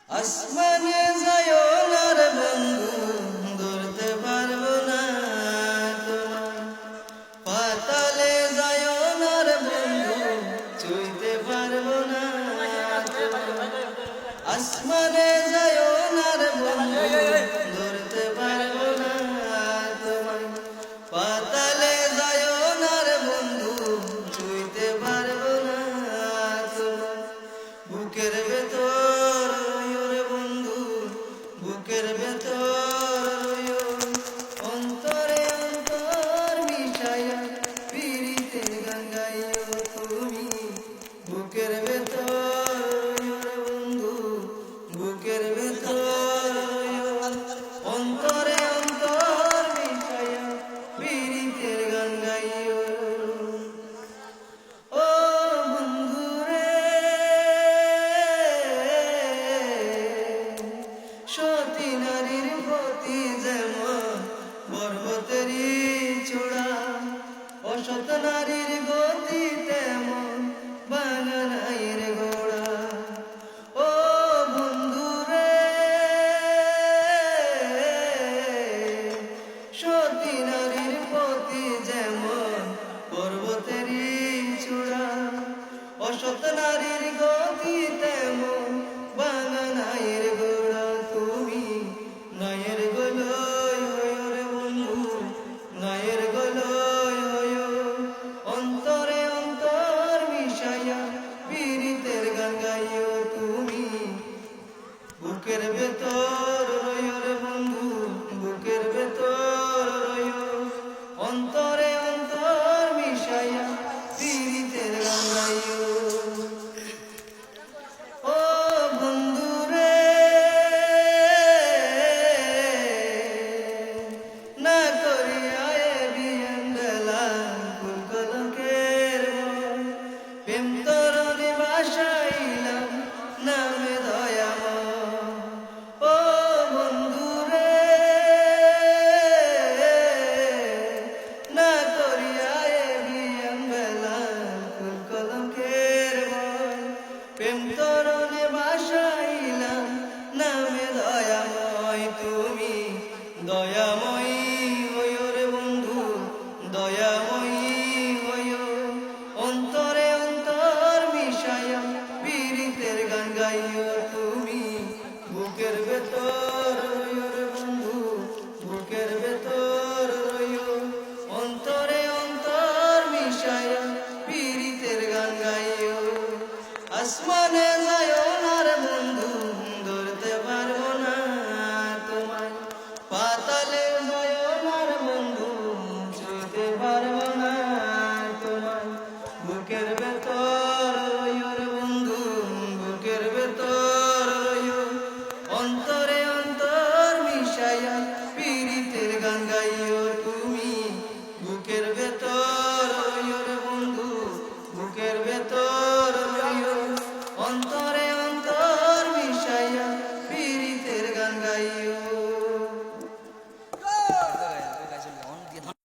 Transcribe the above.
আসমানে যায়ও না রে বন্ধু, ধরতে পারবো না তোমায়। পাতালে যায়ও না রে বন্ধু, ছুঁইতে পারবো না তোমায়। আসমানে যায়ও না রে বন্ধু, ধরতে পারবো না তোমায়। পাতালে যায়ও না রে বন্ধু, ছুঁইতে পারবো না তোমায়। বুকের ভেতর রে বন্ধু, বুকের ভেতর অন্তরে অন্তর মিশাইয়া পিরিতের গান গাইও তুমি। বুকের ভেতর রে বন্ধু, বুকের ভেতর অন্তরে অন্তর মিশাইয়া পিরিতের গান গাইও। ও বন্ধু রে, সতী নারীর প্রতি যেমন পর্বতেরই চূড়া, অসৎ নারীর গতি তেমন বাঙানাইয়ের গোড়া। ও বন্ধু রে, সতী নারীর প্রতি যেমন পর্বতেরই চূড়া, অসৎ নারীর গতি তেমন বাঙানাইয়ের গোড়া। তুমি নয়ের গলয় হয়ো রে বন্ধু, নয়ের গলয় হয়ো অন্তরে অন্তর মিশাইয়া পীড়িতের গান গাইও তুমি। বুকের ভেতর রয়ো রে বন্ধু, বুকের ভেতর রয়ো অন্তরে অন্তর মিশাইয়া পীড়িতের গান গাইও। ও বন্ধু রে, না করিয়া এ বিয়ান বেলা ফুল কলকের বন, প্রেম তরণী বাসাইলাম নামে দয়াময়। ও বন্ধু রে, না করিয়া এ বিয়ান বেলা ফুল কলকের বন, প্রেম তরণে বাসাইলাম নামে দয়াময়। তুমি দয়াময়ী হইও রে বন্ধু, দয়াময়ী হইও অন্তরে অন্তর মিশাইয়া পীড়িতের গান গাইও তুমি। বুকের ভেতর রইও রে বন্ধু, বুকের ভেতর রইও অন্তরে অন্তর মিশাইয়া পীড়িতের গান গাইও। আসমানে যায়ও না রে বন্ধু, ধরতে পারবো না তোমায়। পাতালে যায়ও না রে বন্ধু, ছুঁতে পারবো